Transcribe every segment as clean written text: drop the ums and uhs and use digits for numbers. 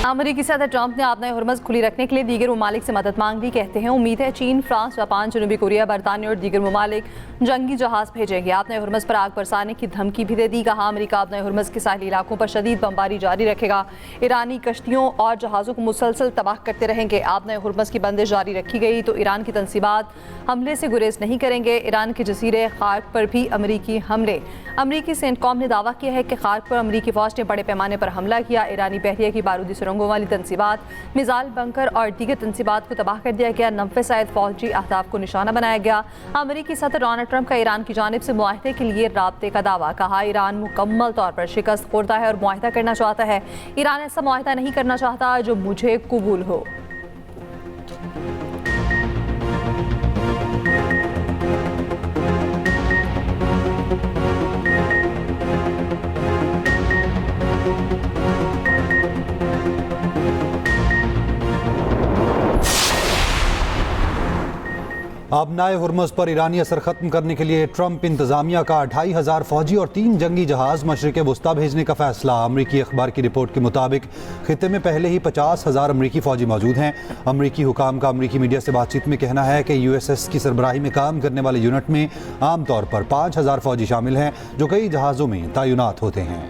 अमेरिकी सदर ट्रंप ने आपने हुर्मुज़ खुली रखने के लिए दीगर ममालिक से मदद मांग ली। कहते हैं उम्मीद है चीन, फ्रांस, जापान, जनूबी कोरिया, बरतानिया और दीगर ममालिक जंगी जहाज भेजेंगे। आपने हुर्मुज़ पर आग बरसाने की धमकी भी दे दी। कहा अमेरिका आपने हुर्मुज़ के साहिली इलाकों पर शदीद बमबारी जारी रखेगा। ईरानी कश्तियों और जहाज़ों को मुसलसल तबाह करते रहेंगे। आपने हुर्मुज़ की बंदिश जारी रखी गई तो ईरान की तंसीबात हमले से गुरेज नहीं करेंगे। ईरान के जजीरे खार्क पर भी अमरीकी हमले। अमरीकी सेंटकॉम ने दावा किया है कि खार्क पर अमरीकी फौज ने बड़े पैमाने पर हमला किया। ईरानी बहरिया की बारूदी सुरंगों वाली तंसीबात, मिसाइल बंकर और दीगर तंसीबात को तबाह कर दिया गया। 90 शायद फौजी अहदाफ को निशाना बनाया गया। अमरीकी सदर डोनाल्ड ट्रंप का ईरान की जानिब से मुआहदे के लिए राब्ते का दावा। कहा ईरान मुकम्मल तौर पर शिकस्त खोरता है और मुआहदा करना चाहता है। ईरान ऐसा मुआहदा नहीं करना चाहता जो मुझे कबूल हो। आबनाए हुर्मुज़ पर ईरानी असर खत्म करने के लिए ट्रंप इंतजामिया का 2500 फौजी और 3 जंगी जहाज मशरिक़ वुस्ता भेजने का फैसला। अमरीकी अखबार की रिपोर्ट के मुताबिक खित्ते में पहले ही 50,000 अमरीकी फौजी मौजूद हैं। अमरीकी हुकाम का अमरीकी मीडिया से बातचीत में कहना है कि USS की सरबराही में काम करने वाले यूनिट में आमतौर पर 5000 फौजी शामिल हैं जो कई जहाज़ों में तैनात होते हैं।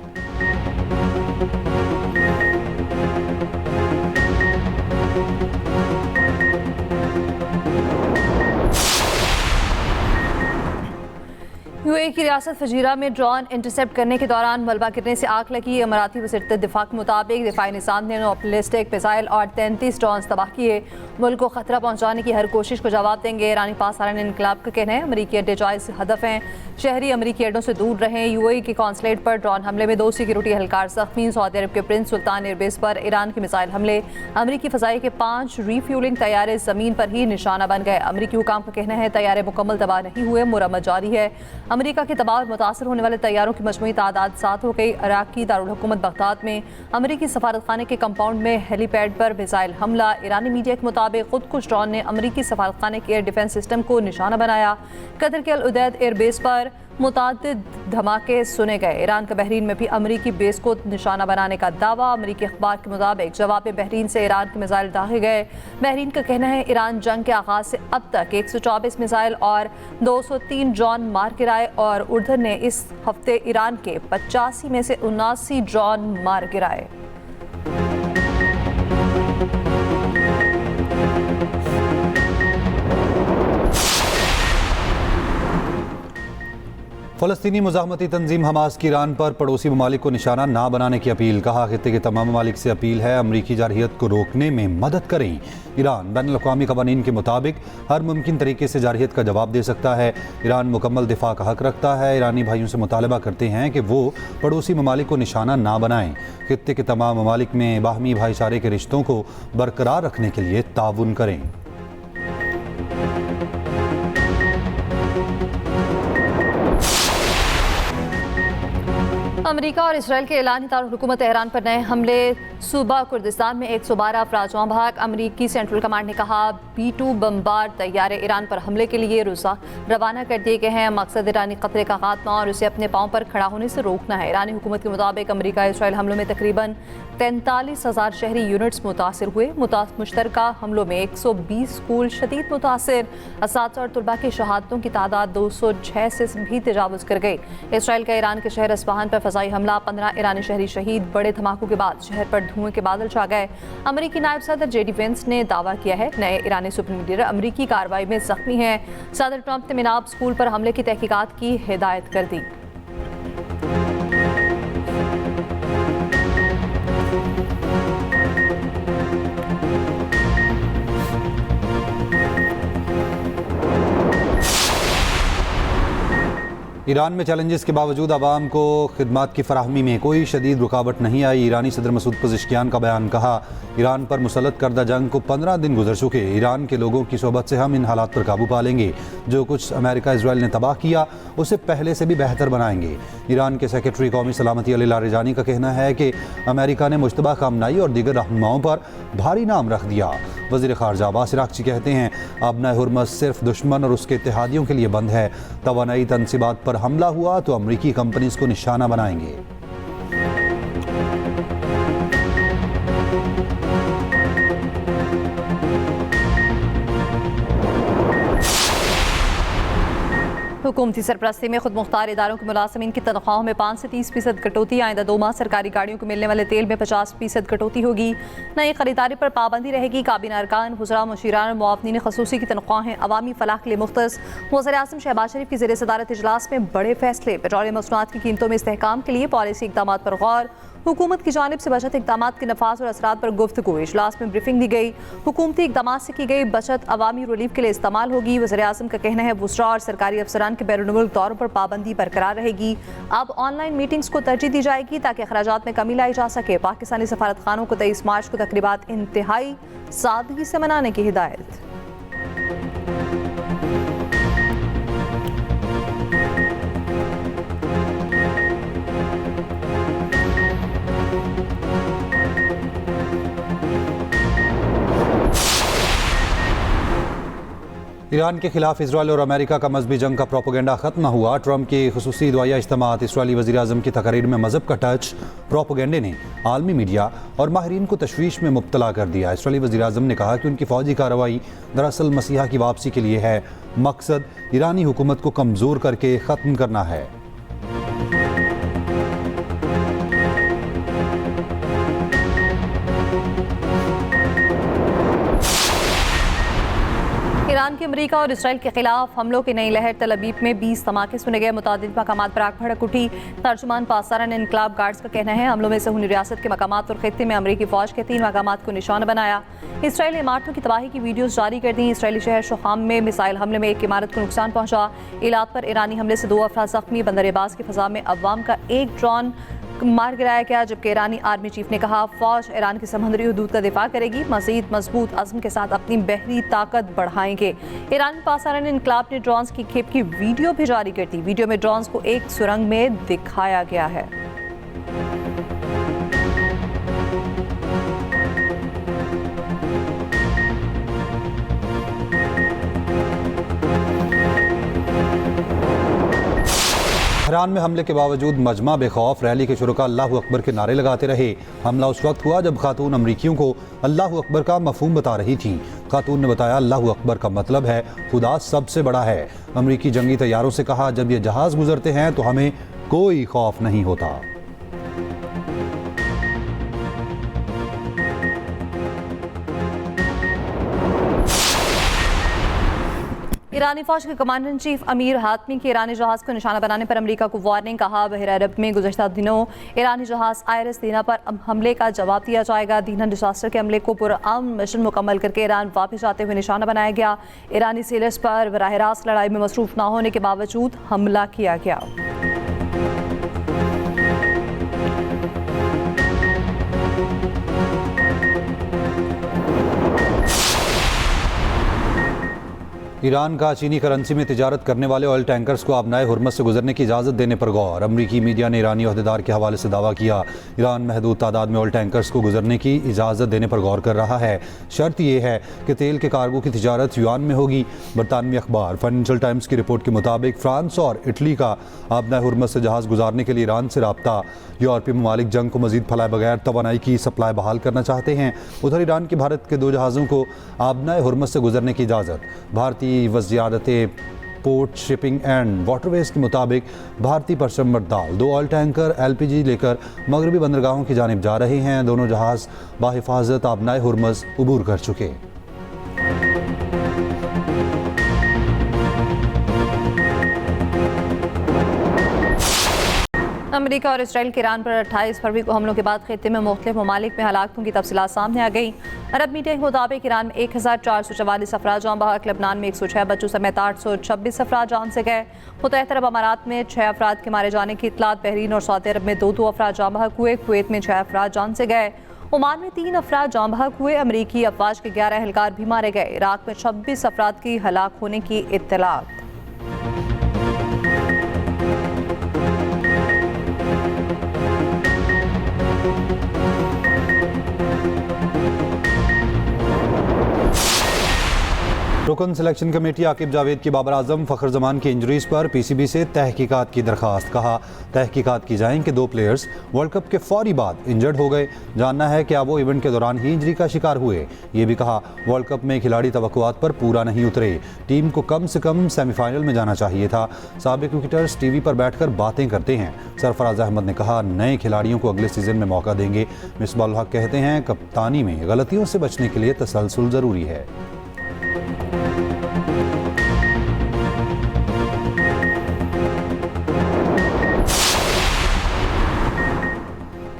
यूएई की रियासत फजीरा में ड्रोन इंटरसेप्ट करने के दौरान मलबा गिरने से आग लगी। अमराती वज़ीर दिफा के मुताबिक दिफाई निज़ाम ने बैलिस्टिक मिसाइल और 33 ड्रोन तबाह किए। मुल्क को खतरा पहुंचाने की हर कोशिश को जवाब देंगे। ईरानी पासदारान इनकलाब का कहना है अमरीकी अड्डे जायज़ हदफ हैं, शहरी अमरीकी अड्डों से दूर रहें। यूएई के कौंसलेट पर ड्रोन हमले में 2 सिक्योरिटी एहलकार जख्मी। सऊदी अरब के प्रिंस सुल्तान एयरबेस पर ईरान के मिसाइल हमले। अमरीकी फ़ज़ाई के 5 रीफ्यूलिंग तैयारे ज़मीन पर ही निशाना बन गए। अमरीकी हुकाम का कहना है तैयारे मुकम्मल तबाह नहीं हुए, मुरम्मत जारी है। अमरीका के तबाह और मुतासर होने वाले तैयारों की मजमूई तादाद 7 हो गई। इराक की दारुल हुकूमत बगदाद में अमरीकी सफारतखाने के कंपाउंड में हेलीपैड पर मिसाइल हमला। ईरानी मीडिया के मुताबिक खुद कुछ ड्रोन ने अमरीकी सफारतखाने के एयर डिफेंस सिस्टम को निशाना बनाया। कतर के अल उदैद एयरबेस पर मुतादिद धमाके सुने गए। ईरान का बहरीन में भी अमरीकी बेस को निशाना बनाने का दावा। अमरीकी अखबार के मुताबिक जवाब में बहरीन से ईरान के मिसाइल दागे गए। बहरीन का कहना है ईरान जंग के आगाज से अब तक 124 मिसाइल और 203 ड्रोन मार गिराए और उर्दन ने इस हफ्ते ईरान के 85 में से 79 ड्रोन मार गिराए। फ़लस्तीनी मुज़ाहमती तंजीम हमास की ईरान पर पड़ोसी ममालिक को निशाना ना बनाने की अपील। कहा खित्ते के तमाम ममालिक से अपील है अमरीकी जारहियत को रोकने में मदद करें। ईरान बैनुल-अक़वामी क़वानीन के मुताबिक हर मुमकिन तरीके से जारहियत का जवाब दे सकता है। ईरान मुकम्मल दिफा का हक रखता है। ईरानी भाइयों से मुतालबा करते हैं कि वो पड़ोसी ममालिक को निशाना ना बनाएं। खित्ते के तमाम ममालिक में बाहमी भाईचारे के रिश्तों को बरकरार रखने के लिए ताउन करें। अमेरिका और इसराइल के ऐलानी दारुल हुकूमत तेहरान पर नए हमले। सूबा कुर्दिस्तान में 112 अफराद जाँ बहक। अमरीकी सेंट्रल कमांड ने कहा B-2 बमबार तैयारे ईरान पर हमले के लिए रवाना कर दिए गए हैं। मकसद ईरानी खतरे का खात्मा और उसे अपने पाँव पर खड़ा होने से रोकना है। ईरानी हुकूमत के मुताबिक अमरीका इसराइल हमलों में तकरीबन 43,000 शहरी यूनिट्स मुतासर हुए। मुश्तरका हमलों में 120 स्कूल शदीद मुतासर। असातिज़ा और तुलबा की शहादतों की तादाद 206 से भी तजावुज़ कर गई। इसराइल का ईरान के शहर अस्फहान पर फ़ज़ाई हमला, 15 ईरानी शहरी शहीद। बड़े धमाकों के बाद शहर पर धुएं के बादल छा गए। अमरीकी नायब सदर JD वेंस ने दावा किया है नए ईरानी सुप्रीम लीडर अमरीकी कार्रवाई में जख्मी हैं। सदर ट्रंप ने मिनाब स्कूल पर हमले की तहकीकात की हिदायत कर दी। ईरान में चैलेंजेस के बावजूद आवाम को खिदमात की फराहमी में कोई शदीद रुकावट नहीं आई। ईरानी सदर मसूद पज़ेश्कियान का बयान। कहा ईरान पर मुसल्लत करदा जंग को 15 दिन गुजर चुके। ईरान के लोगों की सोबत से हम इन हालात पर काबू पा लेंगे। जो कुछ अमेरिका इसराइल ने तबाह किया उसे पहले से भी बेहतर बनाएंगे। ईरान के सेक्रेटरी कौमी सलामती अली लारिजानी का कहना है कि अमेरिका ने मुश्तबा खामनाई और दीगर रहनुमाओं पर भारी नाम रख दिया। वज़ीर ख़ारजा अब्बास इराक़ची कहते हैं आबनाए हुर्मुज़ सिर्फ दुश्मन और उसके इत्तेहादियों के लिए बंद है। तवानाई तनसीबात पर हमला हुआ तो अमरीकी कंपनीज को निशाना बनाएंगे। हुकूमती सरपरस्ती में खुद मुख्तार इदारों के मुलाजमीन की तनख्वाहों में 5 से 30% कटौती। आइंदा 2 माह सरकारी गाड़ियों को मिलने वाले तेल में 50% कटौती होगी। नई खरीदारी पर पाबंदी रहेगी। काबीना अरकान, वज़रा, मुशीरान और मुआवनीन खसूसी की तनख्वाहें अवामी फलाह के लिए मुख्तस। वज़ीर आज़म शहबाज शरीफ की ज़ेर सदारत इजलास में बड़े फैसले। पेट्रोलियम मसनूआत की कीमतों में इस्तेहकाम के लिए पॉलिसी इक़दामात पर गौर। हुकूमत की जानिब से बचत इक़दामात के नफाज और असरात पर गुफ्तगू। इजलास में ब्रीफिंग दी गई। हुकूमती इक़दामात से की गई बचत अवामी रिलीफ के लिए इस्तेमाल होगी। वज़ीर आज़म का कहना है वज़रा और सरकारी अफसरान के बैरून मुल्क दौरों पर पाबंदी बरकरार रहेगी। अब ऑनलाइन मीटिंग्स को तरजीह दी जाएगी ताकि अखराजात में कमी लाई जा सके। पाकिस्तानी सफारत खानों को 23 मार्च को तकरीबात इंतहाई सादगी से मनाने की हिदायत। ईरान के खिलाफ इसराइल और अमेरिका का मजहबी जंग का प्रोपोगेंडा खत्म न हुआ। ट्रंप के खुसूसी दुआया इज्तिमात, इसराइली वज़ीर आज़म की तकरीर में मजहब का टच। प्रोपोगेंडे ने आलमी मीडिया और माहिरीन को तशवीश में मुब्तला कर दिया। इसराइली वज़ीर आज़म ने कहा कि उनकी फ़ौजी कार्रवाई दरअसल मसीहा की वापसी के लिए है। मकसद ईरानी हुकूमत को कमज़ोर करके ख़त्म करना है। ईरान के अमेरिका और इसराइल के खिलाफ हमलों की नई लहर। तल अवीव में 20 धमाके सुने गए। मुतादिद मकामात पर आग भड़क उठी। तर्जुमान पासदारान इनकलाब गार्ड्स का कहना है हमलों में सहूनी रियासत के मकामात और खित्ते में अमरीकी फौज के 3 मकामात को निशाना बनाया। इसराइली इमारतों की तबाही की वीडियोज जारी कर दी। इसराइली शहर शुखाम में मिसाइल हमले में एक इमारत को नुकसान पहुंचा। इलाक पर ईरानी हमले से 2 अफराद जख्मी। बंदर अब्बास की फजा में अवाम का एक ड्रोन मार गिराया गया। जबकि ईरानी आर्मी चीफ ने कहा फौज ईरान की समुद्री हदूद का दिफा करेगी। मजीद मजबूत अज़्म के साथ अपनी बहरी ताकत बढ़ाएंगे। ईरानी पासदारान इनकलाब ने ड्रोन्स की खेप की वीडियो भी जारी कर दी। वीडियो में ड्रोन्स को एक सुरंग में दिखाया गया है। तेहरान में हमले के बावजूद मजमा बेखौफ। रैली के शुरुका अल्लाहु अकबर के नारे लगाते रहे। हमला उस वक्त हुआ जब खातून अमरीकियों को अल्लाहु अकबर का मफहूम बता रही थी। खातून ने बताया अल्लाहु अकबर का मतलब है खुदा सबसे बड़ा है। अमरीकी जंगी तैयारों से कहा जब ये जहाज़ गुजरते हैं तो हमें कोई खौफ नहीं होता। ईरानी फौज के कमांडर इन चीफ अमीर हातमी के ईरानी जहाज को निशाना बनाने पर अमेरिका को वार्निंग। कहा बहर अरब में गुज़श्ता दिनों ईरानी जहाज आयरस दीना पर हमले का जवाब दिया जाएगा। दीना डिजास्टर के हमले को पुरअमन मिशन मुकम्मल करके ईरान वापस जाते हुए निशाना बनाया गया। ईरानी सेलर्स पर बराह रास्त लड़ाई में मसरूफ न होने के बावजूद हमला किया गया। ईरान का चीनी करेंसी में तिजारत करने वाले ऑयल टैंकर्स को आबनाए हुर्मस से गुजरने की इजाज़त देने पर गौर। अमरीकी मीडिया ने ईरानी अहदेदार के हवाले से दावा किया ईरान महदूद तादाद में ऑयल टैंकर्स को गुजरने की इजाज़त देने पर गौर कर रहा है। शर्त यह है कि तेल के कार्गो की तिजारत युआन में होगी। बरतानवी अखबार फाइनेंशियल टाइम्स की रिपोर्ट के मुताबिक फ्रांस और इटली का आबनाए हुर्मस से जहाज़ गुजारने के लिए ईरान से रब्ता। यूरोपीय ममालिक जंग को मजीद फैलाए बगैर तवानाई की सप्लाई बहाल करना चाहते हैं। उधर ईरान की भारत के 2 जहाज़ों को आबनाए हुर्मस से गुजरने की इजाज़त। भारतीय वज़ारत पोर्ट शिपिंग एंड वाटरवेज के मुताबिक भारतीय परचमबरदार 2 ऑयल टैंकर LPG लेकर मगरबी बंदरगाहों की जानिब जा रहे हैं। दोनों जहाज़ बाहिफाजत आबनाए हुर्मस उबूर कर चुके। अमेरिका और इसराइल के ईरान पर 28 फरवरी को हमलों के बाद खित्ते में मुख्तलिफ ममालिक में हलाकतों की तफसीलात सामने आ गई। अरब मीडिया के मुताबिक ईरान में 1444 अफराद जान बहक, लबनान में 106 बच्चों समेत 826 अफराद जान से गए। मुत्तहिदा अरब अमारात में 6 अफराद के मारे जाने की इतलात। बहरीन और सऊदी अरब में 2 अफराद जान बहक हुए। कुवैत में 6 अफराद जान से गए। ओमान में 3 अफराद जान बहक हुए। अमरीकी अफवाज के 11 एहलकार भी मारे गए। इराक में 26 अफराद की हलाक होने की इत्तलात। रुकन सिलेक्शन कमेटी आकिब जावेद की बाबर आजम फ़खर जमान की इंजरीज पर PCB से तहकीकात की दरख्वास्त। कहा तहकीकात की जाएं कि 2 प्लेयर्स वर्ल्ड कप के फौरी बाद इंजर्ड हो गए। जानना है क्या वो इवेंट के दौरान ही इंजरी का शिकार हुए। ये भी कहा वर्ल्ड कप में खिलाड़ी तवक्कुआत पर पूरा नहीं उतरे, टीम को कम से कम सेमीफाइनल में जाना चाहिए था। साबिक क्रिकेटर्स टीवी पर बैठकर बातें करते हैं। सरफराज अहमद ने कहा नए खिलाड़ियों को अगले सीजन में मौका देंगे। मिसबाह उल हक कहते हैं कप्तानी में गलतियों से बचने के लिए तसलसल ज़रूरी है।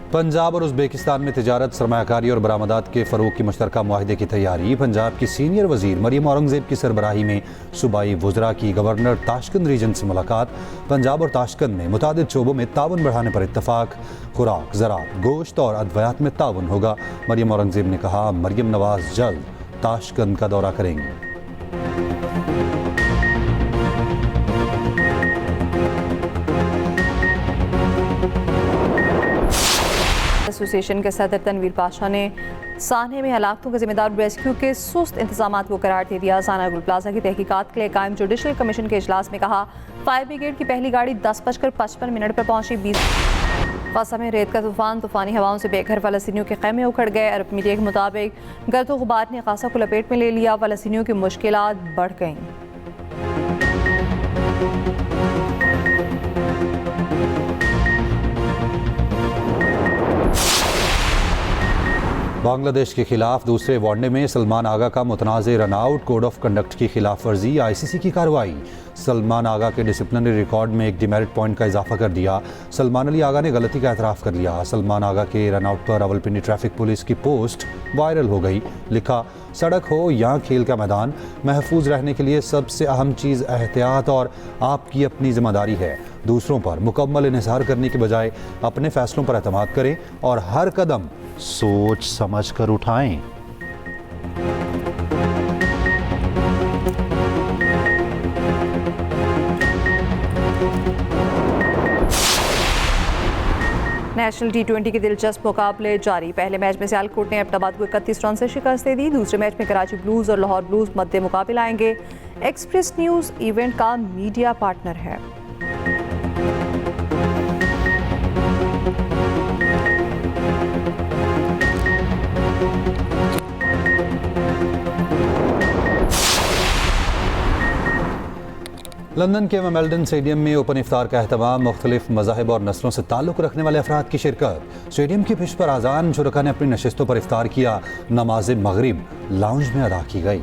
पंजाब और उज़्बेकिस्तान में तिजारत, सरमायाकारी और बरामदात के फ़रोग़ की मुश्तरका मुआहदे की तैयारी। पंजाब की सीनियर वज़ीर मरियम औरंगज़ेब की सरबराही में सूबाई वुज़रा की गवर्नर ताशकंद रीजन से मुलाकात। पंजाब और ताशकंद में मुतादिद शोबों में ताउन बढ़ाने पर इत्तफ़ाक। खुराक, ज़राअत, गोश्त और अद्वियात में ताउन होगा। मरियम औरंगज़ेब ने कहा मरियम नवाज़ जल्द ताशकंद का दौरा करेंगी। एसोसिएशन के सदर तनवीर पाशा ने साने में हलाकतों के जिम्मेदार रेस्क्यू के सुस्त इंतजाम को करार दे दिया। साना गुल प्लाजा की तहकीकात के लिए कायम जुडिशल कमीशन के इजलास में कहा फायर ब्रिगेड की पहली गाड़ी 10:55 पर पहुंची। 20 गाजा में रेत का तूफानी हवाओं से बेघर फ़लस्तीनियों के ख़ैमे उखड़ गए। अरब मीडिया के मुताबिक गर्द गुबार ने गाजा को लपेट में ले लिया। फ़लस्तीनियों की मुश्किलात बढ़ गईं। बांग्लादेश के खिलाफ दूसरे वनडे में सलमान आगा का मुतनाज़ run out, code of conduct की खिलाफ वर्जी, ICC की कार्रवाई। सलमान आगा के डिसिप्लिनरी रिकॉर्ड में एक डिमेरिट पॉइंट का इजाफा कर दिया। सलमान अली आगा ने गलती का एतराफ़ कर लिया। सलमान आगा के रन आउट पर रावलपिंडी ट्रैफिक पुलिस की पोस्ट वायरल हो गई। लिखा सड़क हो या खेल का मैदान, महफूज रहने के लिए सबसे अहम चीज़ एहतियात और आपकी अपनी जिम्मेदारी है। दूसरों पर मुकम्मल इन्हिसार करने के बजाय अपने फैसलों पर एतमाद करें और हर कदम सोच समझ कर उठाएं। नेशनल T20 के दिलचस्प मुकाबले जारी। पहले मैच में सियालकोट ने अहमदाबाद को 31 रन से शिकस्त दे दी। दूसरे मैच में कराची ब्लूज और लाहौर ब्लूज मध्य मुकाबले आएंगे। एक्सप्रेस न्यूज़ इवेंट का मीडिया पार्टनर है। लंदन के विंबलडन स्टेडियम में ओपन इफ्तार का एहतमाम, मुख्तलिफ मज़ाहिब और नस्लों से ताल्लुक़ रखने वाले अफराद की शिरकत। स्टेडियम की पिच पर आज़ान, शुरका ने अपनी नशिस्तों पर इफ्तार किया। नमाज मगरिब लाउंज में अदा की गई।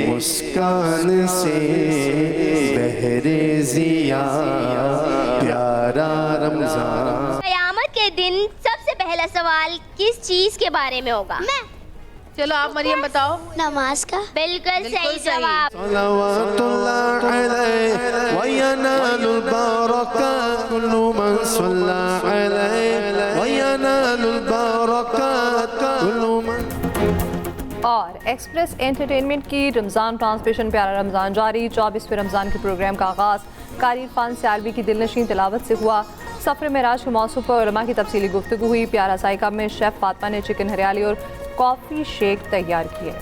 मुस्कान से बहरे जिया प्यारा रमजान। क़यामत के दिन सबसे पहला सवाल किस चीज के बारे में होगा? मैं। चलो आप मरियम बताओ। नमाज का। बिल्कुल सही जवाब। सलवातुल्लाह अलैहि व यनालुल बरकात कुल्लु मन सल्ला अलैहि व यनालुल बरकात कुल्लु मन। और एक्सप्रेस एंटरटेनमेंट की रमज़ान ट्रांसमिशन प्यारा रमज़ान जारी। 24वें रमज़ान के प्रोग्राम का आगाज़ कारी इरफान सियालवी की दिलनशीन तिलावत से हुआ। सफ़र मेराज के मौसम पर उलमा की तफसीली गुफ्तगू हुई। प्यारा साइका में शेफ़ फातिमा ने चिकन हरियाली और कॉफ़ी शेक तैयार किए।